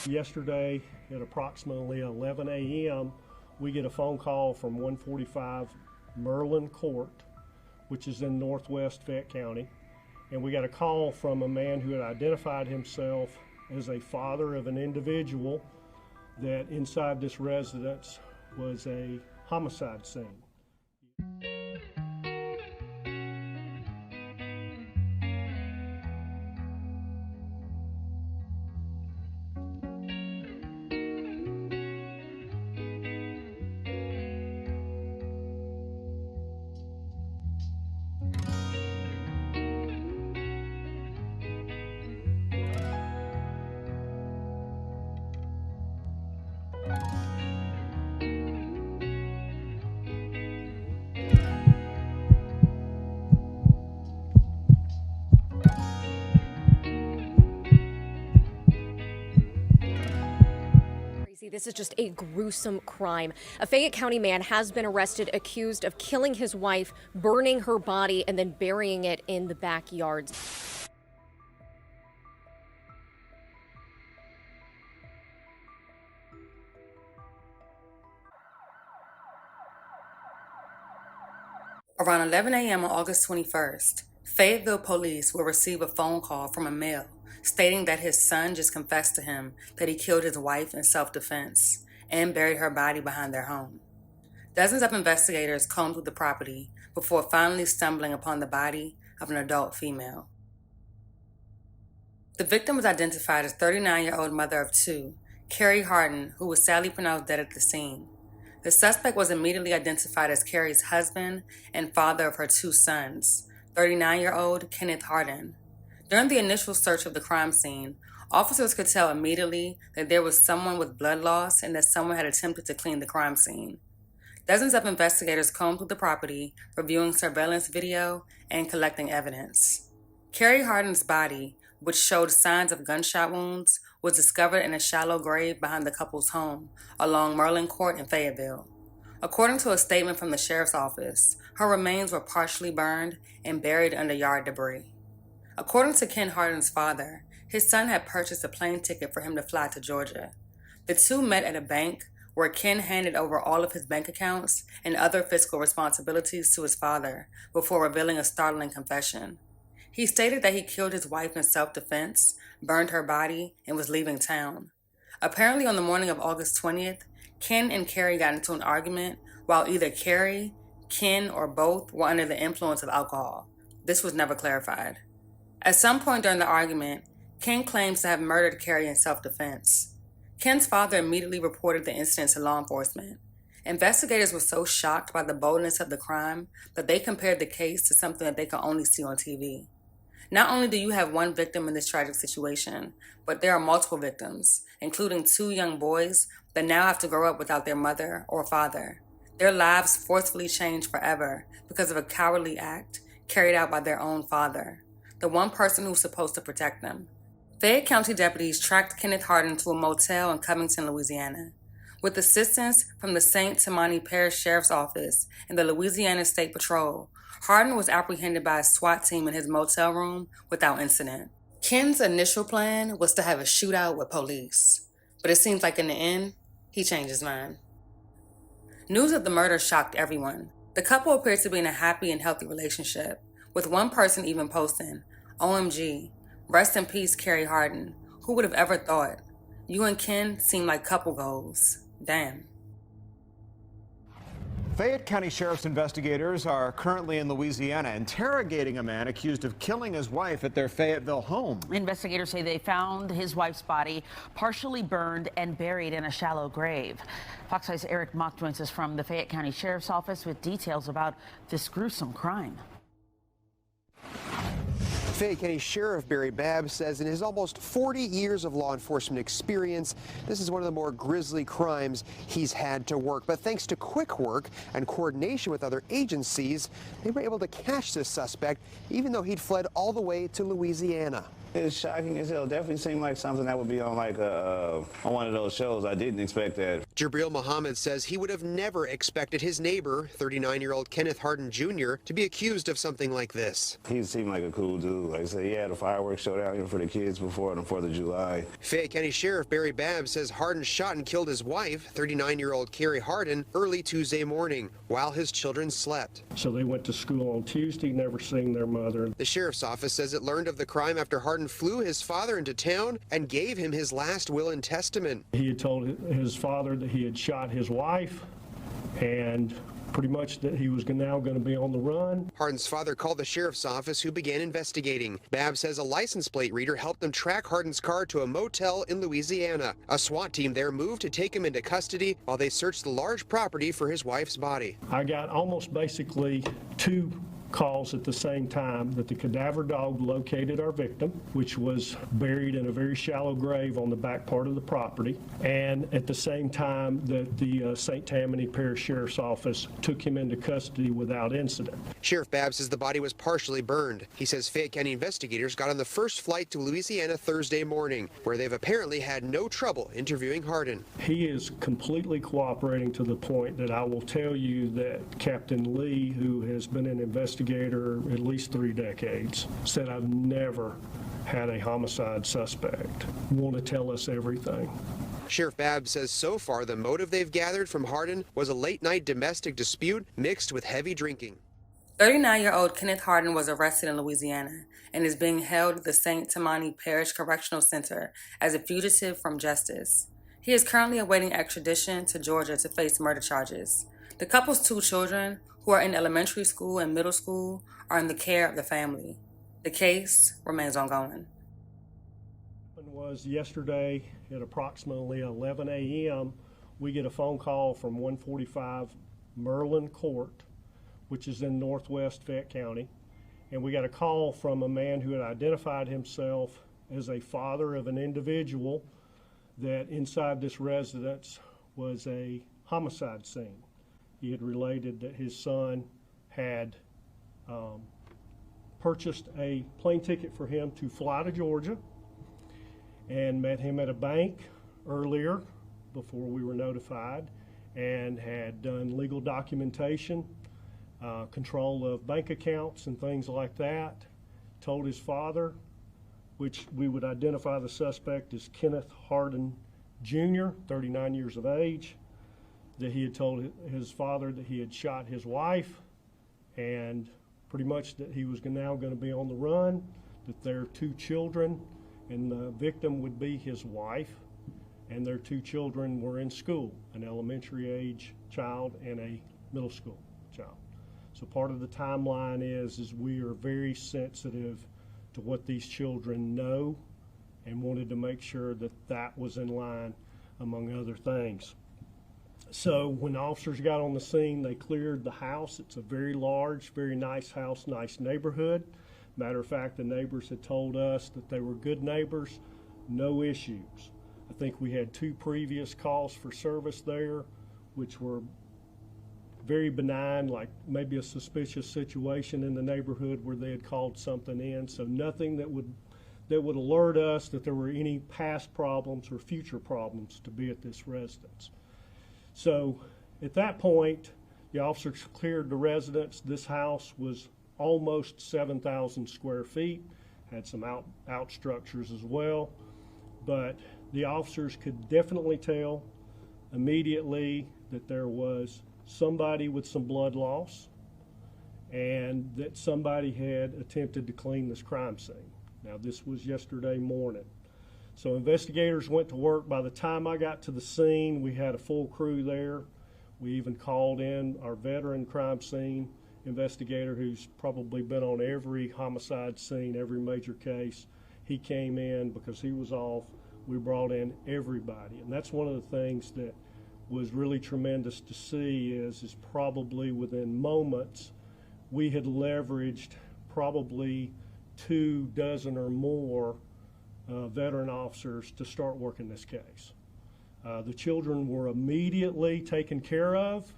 Yesterday at approximately 11 a.m., we get a phone call from 145 Merlin Court, which is in northwest Fayette County. And we got a call from a man who had identified himself as a father of an individual that inside this residence was a homicide scene. This is just a gruesome crime. A Fayette County man has been arrested accused of killing his wife, burning her body, and then burying it in the backyard. Around 11 a.m. on August 21st, Fayetteville police will receive a phone call from a male stating that his son just confessed to him that he killed his wife in self-defense and buried her body behind their home. Dozens of investigators combed through the property before finally stumbling upon the body of an adult female. The victim was identified as 39-year-old mother of two, Carrie Harden, who was sadly pronounced dead at the scene. The suspect was immediately identified as Carrie's husband and father of her two sons, 39-year-old Kenneth Harden. During the initial search of the crime scene, officers could tell immediately that there was someone with blood loss and that someone had attempted to clean the crime scene. Dozens of investigators combed through the property, reviewing surveillance video and collecting evidence. Carrie Harden's body, which showed signs of gunshot wounds, was discovered in a shallow grave behind the couple's home along Merlin Court in Fayetteville. According to a statement from the sheriff's office, her remains were partially burned and buried under yard debris. According to Ken Harden's father, his son had purchased a plane ticket for him to fly to Georgia. The two met at a bank where Ken handed over all of his bank accounts and other fiscal responsibilities to his father before revealing a startling confession. He stated that he killed his wife in self-defense, burned her body, and was leaving town. Apparently on the morning of August 20th, Ken and Carrie got into an argument while either Carrie, Ken, or both were under the influence of alcohol. This was never clarified. At some point during the argument, Ken claims to have murdered Carrie in self-defense. Ken's father immediately reported the incident to law enforcement. Investigators were so shocked by the boldness of the crime that they compared the case to something that they could only see on TV. Not only do you have one victim in this tragic situation, but there are multiple victims, including two young boys that now have to grow up without their mother or father. Their lives forcefully changed forever because of a cowardly act carried out by their own father, the one person who was supposed to protect them. Fayette County deputies tracked Kenneth Harden to a motel in Covington, Louisiana. With assistance from the St. Tammany Parish Sheriff's Office and the Louisiana State Patrol, Harden was apprehended by a SWAT team in his motel room without incident. Ken's initial plan was to have a shootout with police, but it seems like in the end, he changed his mind. News of the murder shocked everyone. The couple appeared to be in a happy and healthy relationship, with one person even posting, "OMG, rest in peace, Carrie Harden. Who would have ever thought? You and Ken seem like couple goals. Damn." Fayette County Sheriff's investigators are currently in Louisiana interrogating a man accused of killing his wife at their Fayetteville home. Investigators say they found his wife's body partially burned and buried in a shallow grave. Fox 5's Eric Mock joins us from the Fayette County Sheriff's Office with details about this gruesome crime. Fayette County Sheriff Barry Babb says in his almost 40 years of law enforcement experience, this is one of the more grisly crimes he's had to work. But thanks to quick work and coordination with other agencies, they were able to catch this suspect, even though he'd fled all the way to Louisiana. It's shocking as hell. Definitely seemed like something that would be on like on one of those shows. I didn't expect that. Jabril Muhammad says he would have never expected his neighbor, 39-year-old Kenneth Hardin Jr., to be accused of something like this. He seemed like a cool dude. Like I said, he had a fireworks show down here for the kids before the 4th of July. Fayette County Sheriff Barry Babb says Hardin shot and killed his wife, 39-year-old Carrie Hardin, early Tuesday morning while his children slept. So they went to school on Tuesday, never seen their mother. The sheriff's office says it learned of the crime after Hardin flew his father into town and gave him his last will and testament. He had told his father that he had shot his wife and pretty much that he was now going to be on the run. Hardin's father called the sheriff's office, who began investigating. Babb says a license plate reader helped them track Hardin's car to a motel in Louisiana. A SWAT team there moved to take him into custody while they searched the large property for his wife's body. I got almost basically 2 calls at the same time that the cadaver dog located our victim, which was buried in a very shallow grave on the back part of the property, and at the same time that the St. Tammany Parish Sheriff's Office took him into custody without incident. Sheriff Babb says the body was partially burned. He says Fayette County investigators got on the first flight to Louisiana Thursday morning, where they've apparently had no trouble interviewing Hardin. He is completely cooperating to the point that I will tell you that Captain Lee, who has been an investigator at least 3 decades, said I've never had a homicide suspect want to tell us everything. Sheriff Babb says so far the motive they've gathered from Hardin was a late-night domestic dispute mixed with heavy drinking. 39-year-old Kenneth Hardin was arrested in Louisiana and is being held at the St. Tammany Parish Correctional Center as a fugitive from justice. He is currently awaiting extradition to Georgia to face murder charges. The couple's 2 children, who are in elementary school and middle school, are in the care of the family. The case remains ongoing. What was yesterday at approximately 11 a.m., we get a phone call from 145 Merlin Court, which is in northwest Fayette County, and we got a call from a man who had identified himself as a father of an individual that inside this residence was a homicide scene. He had related that his son had purchased a plane ticket for him to fly to Georgia and met him at a bank earlier before we were notified, and had done legal documentation, control of bank accounts and things like that. Told his father, which we would identify the suspect as Kenneth Hardin Jr., 39 years of age, that he had told his father that he had shot his wife, and pretty much that he was now going to be on the run, that their 2 children, and the victim would be his wife, and their 2 children were in school, an elementary age child and a middle school child. So part of the timeline is we are very sensitive to what these children know, and wanted to make sure that that was in line, among other things. So when the officers got on the scene, they cleared the house. It's a very large, very nice house, nice neighborhood. Matter of fact, the neighbors had told us that they were good neighbors, no issues. I think we had 2 previous calls for service there, which were very benign, like maybe a suspicious situation in the neighborhood where they had called something in. So nothing that would alert us that there were any past problems or future problems to be at this residence. So at that point, the officers cleared the residence. This house was almost 7,000 square feet, had some out structures as well, but the officers could definitely tell immediately that there was somebody with some blood loss and that somebody had attempted to clean this crime scene. Now, this was yesterday morning. So investigators went to work. By the time I got to the scene, we had a full crew there. We even called in our veteran crime scene investigator who's probably been on every homicide scene, every major case. He came in because he was off. We brought in everybody. And that's one of the things that was really tremendous to see is probably within moments, we had leveraged probably 2 dozen or more veteran officers to start working this case. The children were immediately taken care of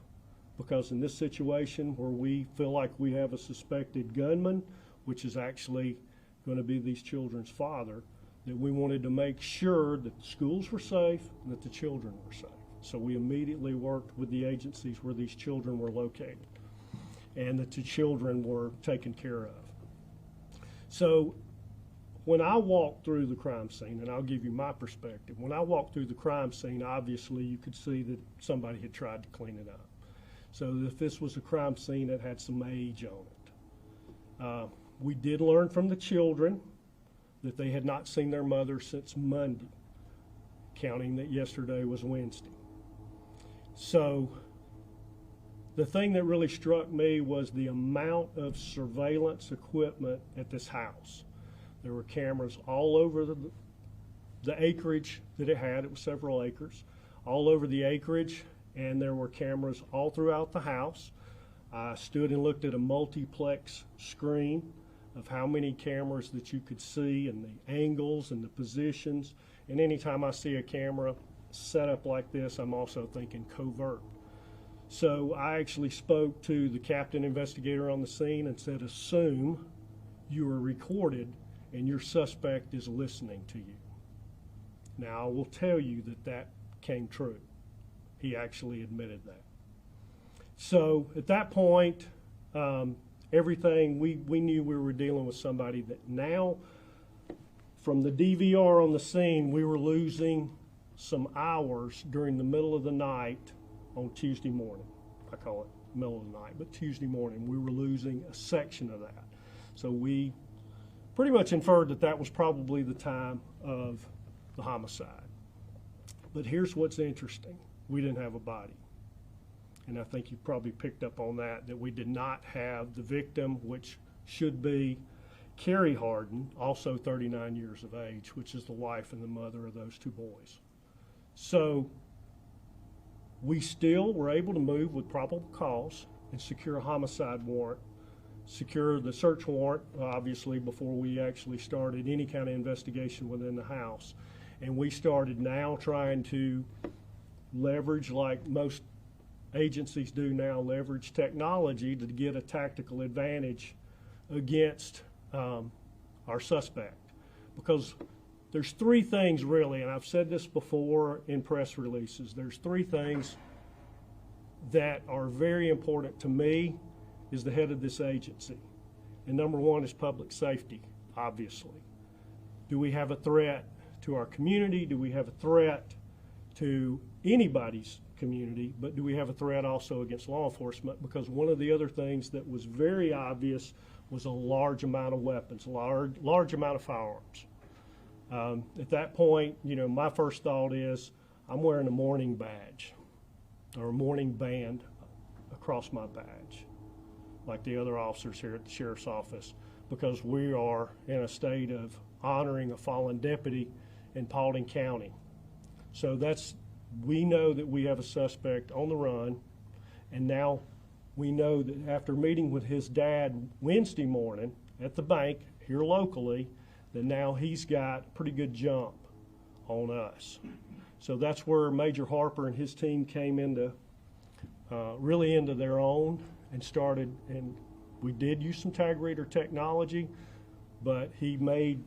because in this situation where we feel like we have a suspected gunman, which is actually going to be these children's father, that we wanted to make sure that the schools were safe and that the children were safe. So we immediately worked with the agencies where these children were located and that the children were taken care of. So when I walked through the crime scene, and I'll give you my perspective, when I walked through the crime scene, obviously you could see that somebody had tried to clean it up. So if this was a crime scene that had some age on it. We did learn from the children that they had not seen their mother since Monday, counting that yesterday was Wednesday. So the thing that really struck me was the amount of surveillance equipment at this house. There were cameras all over the acreage that it had. It was several acres, all over the acreage, and there were cameras all throughout the house. I stood and looked at a multiplex screen of how many cameras that you could see and the angles and the positions. And anytime I see a camera set up like this, I'm also thinking covert. So I actually spoke to the captain investigator on the scene and said, assume you are recorded and your suspect is listening to you. Now, I will tell you that that came true. He actually admitted that. So at that point, everything, we knew we were dealing with somebody that now, from the DVR on the scene, we were losing some hours during the middle of the night on Tuesday morning. I call it middle of the night, but Tuesday morning, we were losing a section of that. So we pretty much inferred that that was probably the time of the homicide. But here's what's interesting. We didn't have a body. And I think you probably picked up on that we did not have the victim, which should be Carrie Harden, also 39 years of age, which is the wife and the mother of those two boys. So we still were able to move with probable cause and secure a homicide warrant, secure the search warrant, obviously, before we actually started any kind of investigation within the house. And we started now trying to leverage, like most agencies do now, leverage technology to get a tactical advantage against our suspect. Because there's three things really, and I've said this before in press releases, there's three things that are very important to me as the head of this agency. And number one is public safety, obviously. Do we have a threat to our community? Do we have a threat to anybody's community? But do we have a threat also against law enforcement? Because one of the other things that was very obvious was a large amount of weapons, large amount of firearms. At that point, you know, my first thought is I'm wearing a mourning badge or a mourning band across my badge, like the other officers here at the sheriff's office, because we are in a state of honoring a fallen deputy in Paulding County. So we know that we have a suspect on the run, and now we know that after meeting with his dad Wednesday morning at the bank here locally, that now he's got a pretty good jump on us. So that's where Major Harper and his team came into really into their own and started, and we did use some tag reader technology, but he made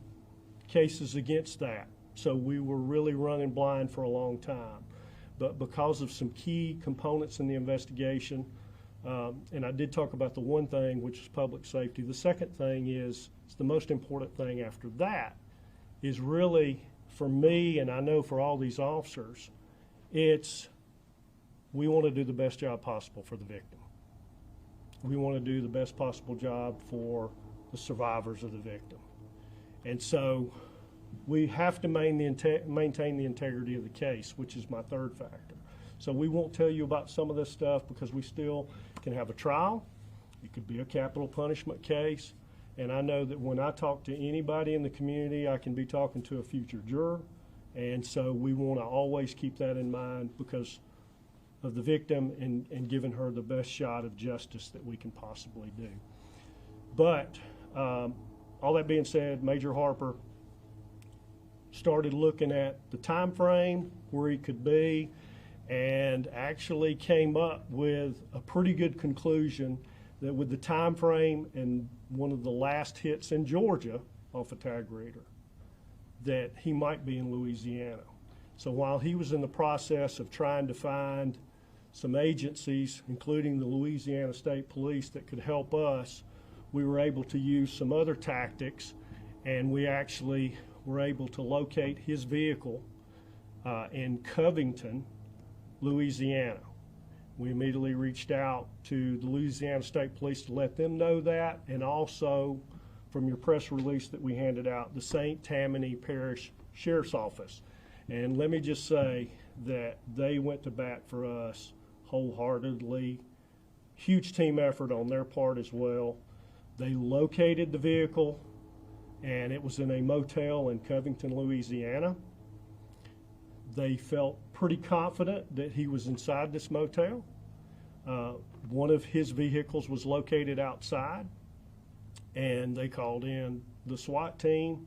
cases against that. So we were really running blind for a long time. But because of some key components in the investigation, and I did talk about the one thing, which is public safety. The second thing is the most important thing after that is really, for me, and I know for all these officers, it's we want to do the best job possible for the victim. We want to do the best possible job for the survivors of the victim. And so we have to maintain the integrity of the case, which is my third factor. So we won't tell you about some of this stuff because we still can have a trial. It could be a capital punishment case. And I know that when I talk to anybody in the community, I can be talking to a future juror. And so we want to always keep that in mind because of the victim and giving her the best shot of justice that we can possibly do. But all that being said, Major Harper started looking at the time frame where he could be and actually came up with a pretty good conclusion that with the time frame and one of the last hits in Georgia, off a tag reader that he might be in Louisiana. So while he was in the process of trying to find some agencies, including the Louisiana State Police, that could help us, we were able to use some other tactics, and we actually were able to locate his vehicle in Covington, Louisiana. We immediately reached out to the Louisiana State Police to let them know that, and also from your press release that we handed out, the St. Tammany Parish Sheriff's Office. And let me just say that they went to bat for us wholeheartedly. Huge team effort on their part as well. They located the vehicle, and it was in a motel in Covington, Louisiana. They felt pretty confident that he was inside this motel. One of his vehicles was located outside, and they called in the SWAT team.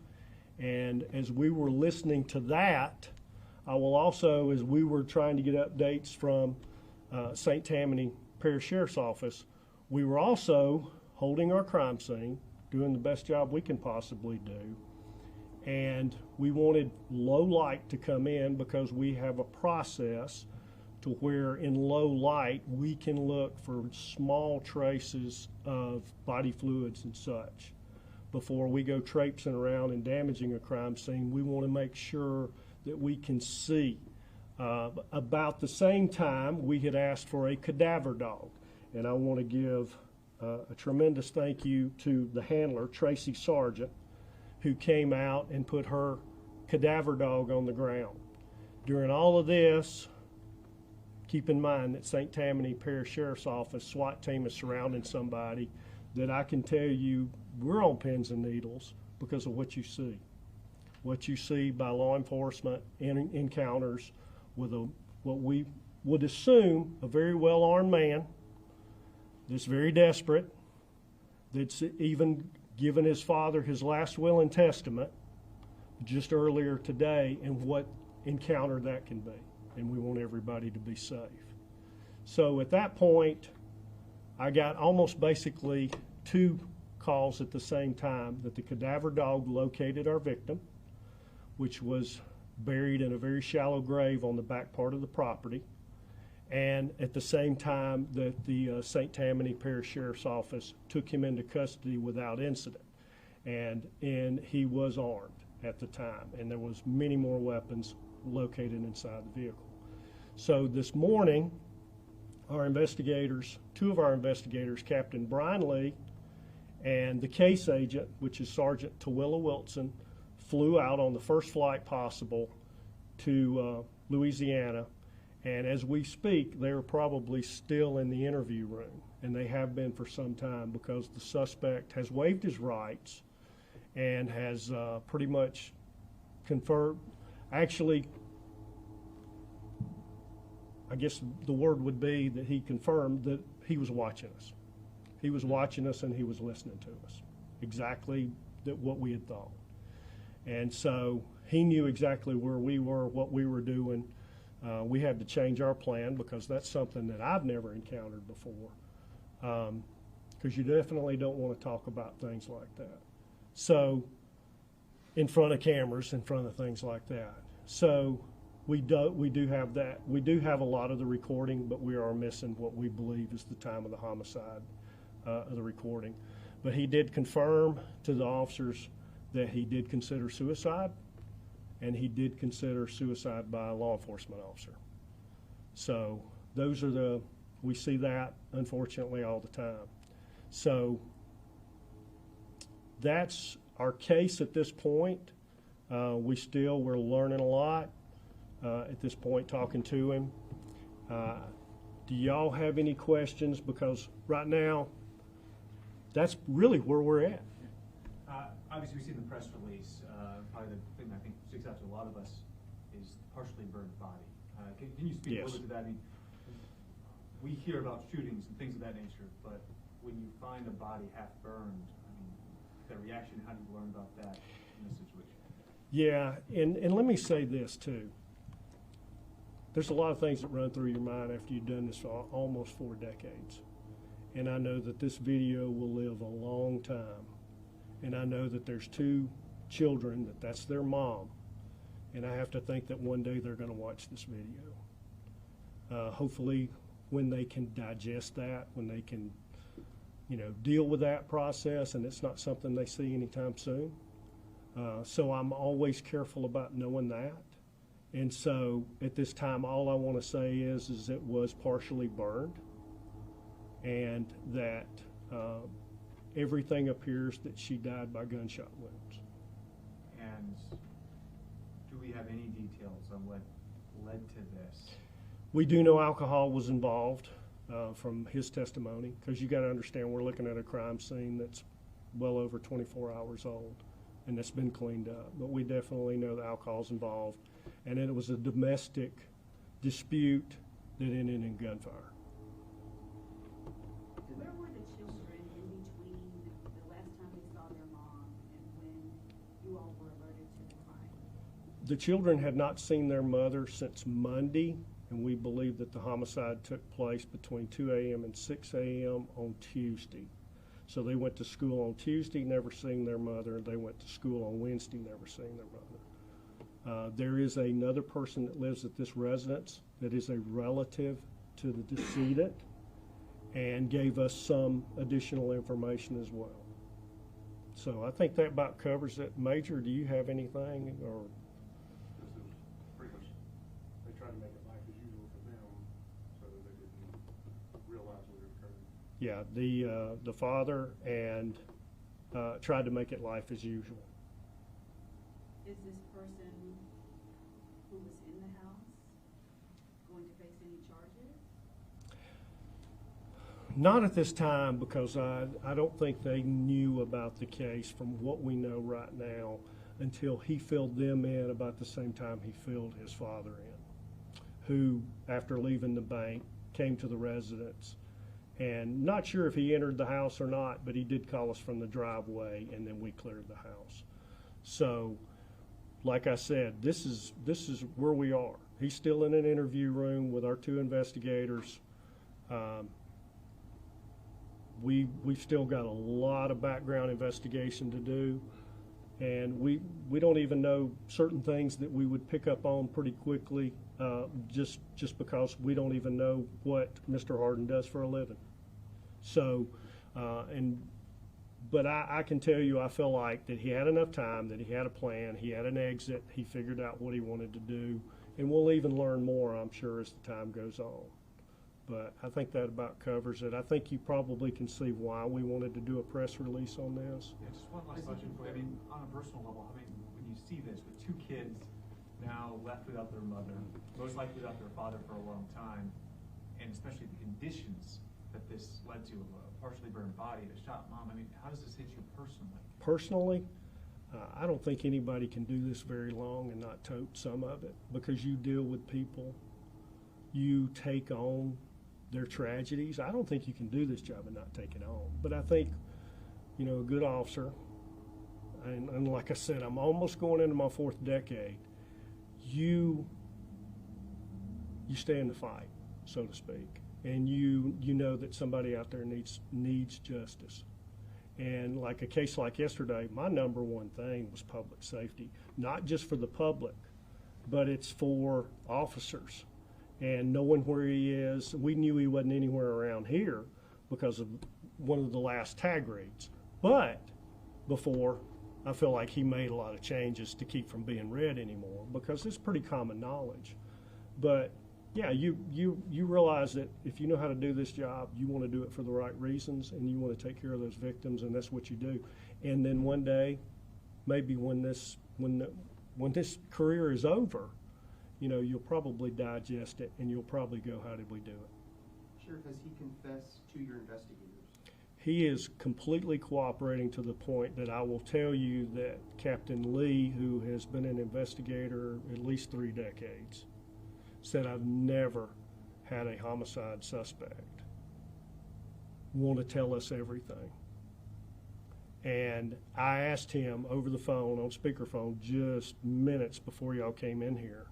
And as we were listening to that, I will also, as we were trying to get updates from St. Tammany Parish Sheriff's Office, we were also holding our crime scene, doing the best job we can possibly do. And we wanted low light to come in because we have a process to where in low light we can look for small traces of body fluids and such. Before we go traipsing around and damaging a crime scene, we want to make sure that we can see. About the same time, we had asked for a cadaver dog, and I want to give a tremendous thank you to the handler, Tracy Sargent, who came out and put her cadaver dog on the ground. During all of this, keep in mind that St. Tammany Parish Sheriff's Office SWAT team is surrounding somebody that I can tell you we're on pins and needles because of what you see. What you see by law enforcement in encounters with what we would assume a very well-armed man that's very desperate, that's even given his father his last will and testament just earlier today, and what encounter that can be. And we want everybody to be safe. So at that point, I got almost basically two calls at the same time that the cadaver dog located our victim, which was buried in a very shallow grave on the back part of the property, and at the same time that the St. Tammany Parish Sheriff's Office took him into custody without incident. And he was armed at the time, and there was many more weapons located inside the vehicle. So this morning, our investigators, two of our investigators, Captain Brian Lee and the case agent, which is Sergeant Tawilla Wilson, flew out on the first flight possible to Louisiana. And as we speak, they're probably still in the interview room, and they have been for some time because the suspect has waived his rights and has pretty much confirmed, actually, I guess the word would be that he confirmed that he was watching us. He was watching us and he was listening to us. Exactly what we had thought. And so he knew exactly where we were, what we were doing. We had to change our plan because that's something that I've never encountered before. Because you definitely don't want to talk about things like that. So, in front of cameras, in front of things like that. So, we do have that. We do have a lot of the recording, but we are missing what we believe is the time of the homicide of the recording. But he did confirm to the officers that he did consider suicide, and he did consider suicide by a law enforcement officer. So those are we see that unfortunately all the time. So that's our case at this point. We're learning a lot at this point talking to him. Do y'all have any questions? Because right now, that's really where we're at. Obviously, we've seen the press release. Probably the thing I think sticks out to a lot of us is the partially burned body. Can you speak a little bit to that? I mean, we hear about shootings and things of that nature, but when you find a body half burned, I mean, that reaction, how do you learn about that in this situation? Yeah, and let me say this too. There's a lot of things that run through your mind after you've done this for almost 4 decades. And I know that this video will live a long time. and I know that there's 2 children that's their mom, and I have to think that one day they're going to watch this video. Hopefully when they can digest that, when they can, deal with that process, and it's not something they see anytime soon. So I'm always careful about knowing that. And so at this time, all I want to say is it was partially burned, and that everything appears that she died by gunshot wounds. And do we have any details on what led to this? We do know alcohol was involved from his testimony, because you got to understand we're looking at a crime scene that's well over 24 hours old, and that's been cleaned up. But we definitely know that alcohol's involved, and it was a domestic dispute that ended in gunfire. Where were the children in between the last time they saw their mom and when you all were alerted to the crime? The children had not seen their mother since Monday, and we believe that the homicide took place between 2 a.m. and 6 a.m. on Tuesday. So they went to school on Tuesday, never seeing their mother. They went to school on Wednesday, never seeing their mother. There is another person that lives at this residence that is a relative to the decedent and gave us some additional information as well. So I think that about covers it. Major, do you have anything? Or pretty much, they tried to make it life as usual for them so that they didn't realize what had occurred. Yeah, the father and tried to make it life as usual. Is this person who was in the house going to face any charges? Not at this time, because I don't think they knew about the case from what we know right now until he filled them in about the same time he filled his father in, who, after leaving the bank, came to the residence. And not sure if he entered the house or not, but he did call us from the driveway, and then we cleared the house. So, like I said, this is where we are. He's still in an interview room with our 2 investigators. We've still got a lot of background investigation to do, and we don't even know certain things that we would pick up on pretty quickly, just because we don't even know what Mr. Harden does for a living. So, but I can tell you, I feel like that he had enough time, that he had a plan, he had an exit, he figured out what he wanted to do, and we'll even learn more, I'm sure, as the time goes on. But I think that about covers it. I think you probably can see why we wanted to do a press release on this. Yeah, just one last question for you. I mean, on a personal level, I mean, when you see this with 2 kids now left without their mother, most likely without their father for a long time, and especially the conditions that this led to, a partially burned body, a shot mom, I mean, how does this hit you personally? Personally, I don't think anybody can do this very long and not tote some of it, because you deal with people, you take on their tragedies. I don't think you can do this job and not take it on. But I think, a good officer, and like I said, I'm almost going into my 4th decade, you stay in the fight, so to speak, and you know that somebody out there needs justice. And like a case like yesterday, my number one thing was public safety, not just for the public, but it's for officers. And knowing where he is, we knew he wasn't anywhere around here because of one of the last tag reads. But before, I feel like he made a lot of changes to keep from being read anymore, because it's pretty common knowledge. But yeah, you realize that if you know how to do this job, you want to do it for the right reasons, and you want to take care of those victims, and that's what you do. And then one day, maybe when this career is over, you'll probably digest it, and you'll probably go, how did we do it? Sheriff, has he confessed to your investigators? He is completely cooperating, to the point that I will tell you that Captain Lee, who has been an investigator at least 3 decades, said, I've never had a homicide suspect want to tell us everything. And I asked him over the phone, on speakerphone, just minutes before y'all came in here,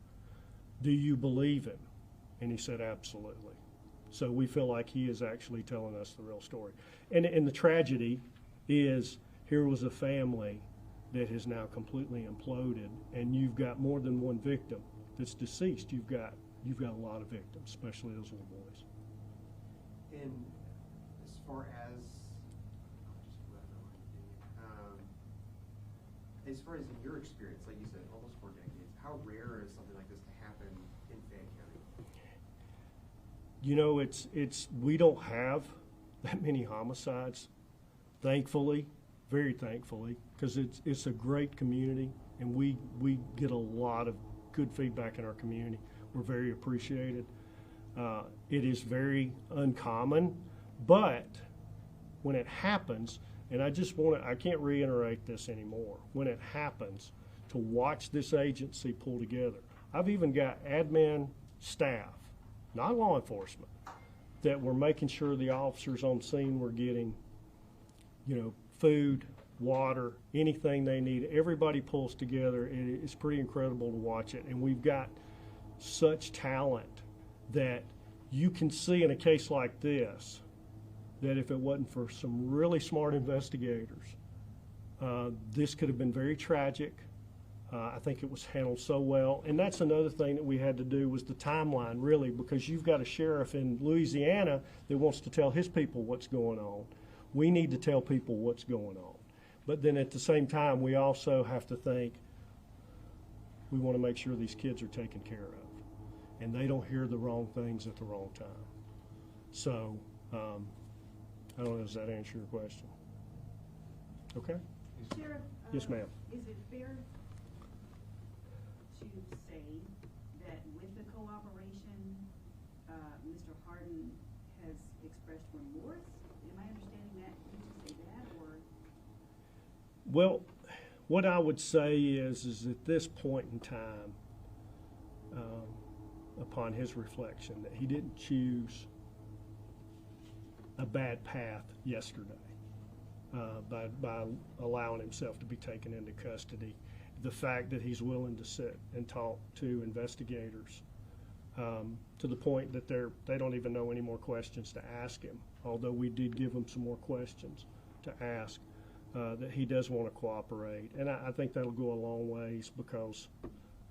do you believe him? And he said, absolutely. So we feel like he is actually telling us the real story. And the tragedy is here was a family that has now completely imploded, and you've got more than one victim that's deceased. You've got a lot of victims, especially those little boys. And as far as in your experience, like you said, almost 4 decades, how rare is something like this to happen in Fayette County? You know, we don't have that many homicides, thankfully, very thankfully, because it's a great community, and we get a lot of good feedback in our community. We're very appreciated. It is very uncommon, but when it happens, and I can't reiterate this anymore, when it happens, to watch this agency pull together. I've even got admin staff, not law enforcement, that were making sure the officers on scene were getting, food, water, anything they need. Everybody pulls together. It's pretty incredible to watch it. And we've got such talent that you can see in a case like this that if it wasn't for some really smart investigators, this could have been very tragic. I think it was handled so well. And that's another thing that we had to do was the timeline, really, because you've got a sheriff in Louisiana that wants to tell his people what's going on. We need to tell people what's going on. But then at the same time, we also have to think we want to make sure these kids are taken care of and they don't hear the wrong things at the wrong time. So, I don't know, does that answer your question? Okay? Sheriff, Yes, ma'am. is it fair to say that with the cooperation, Mr. Hardin has expressed remorse? Am I understanding that? Did you say that, or? Well, what I would say is at this point in time, upon his reflection, that he didn't choose a bad path yesterday by allowing himself to be taken into custody. The fact that he's willing to sit and talk to investigators to the point that they don't even know any more questions to ask him, although we did give him some more questions to ask, that he does want to cooperate. And I think that'll go a long ways because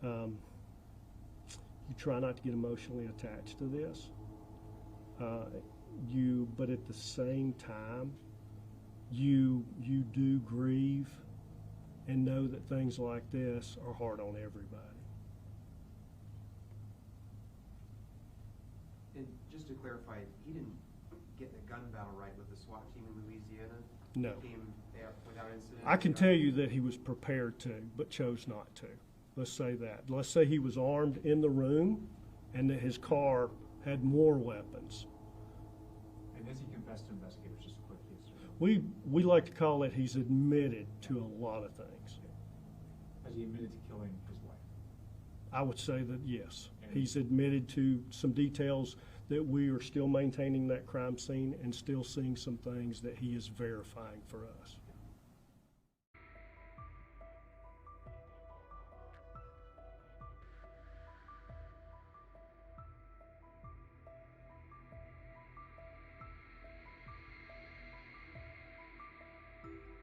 you try not to get emotionally attached to this. But at the same time, you do grieve and know that things like this are hard on everybody. And just to clarify, he didn't get in a gun battle right with the SWAT team in Louisiana? No. He came without incident? I can tell you that he was prepared to, but chose not to. Let's say that. Let's say he was armed in the room and that his car had more weapons. And has he confessed to investigators? Just a quick yes or no. We like to call it he's admitted to a lot of things. Has he admitted to killing his wife? I would say that yes. He's admitted to some details that we are still maintaining that crime scene and still seeing some things that he is verifying for us.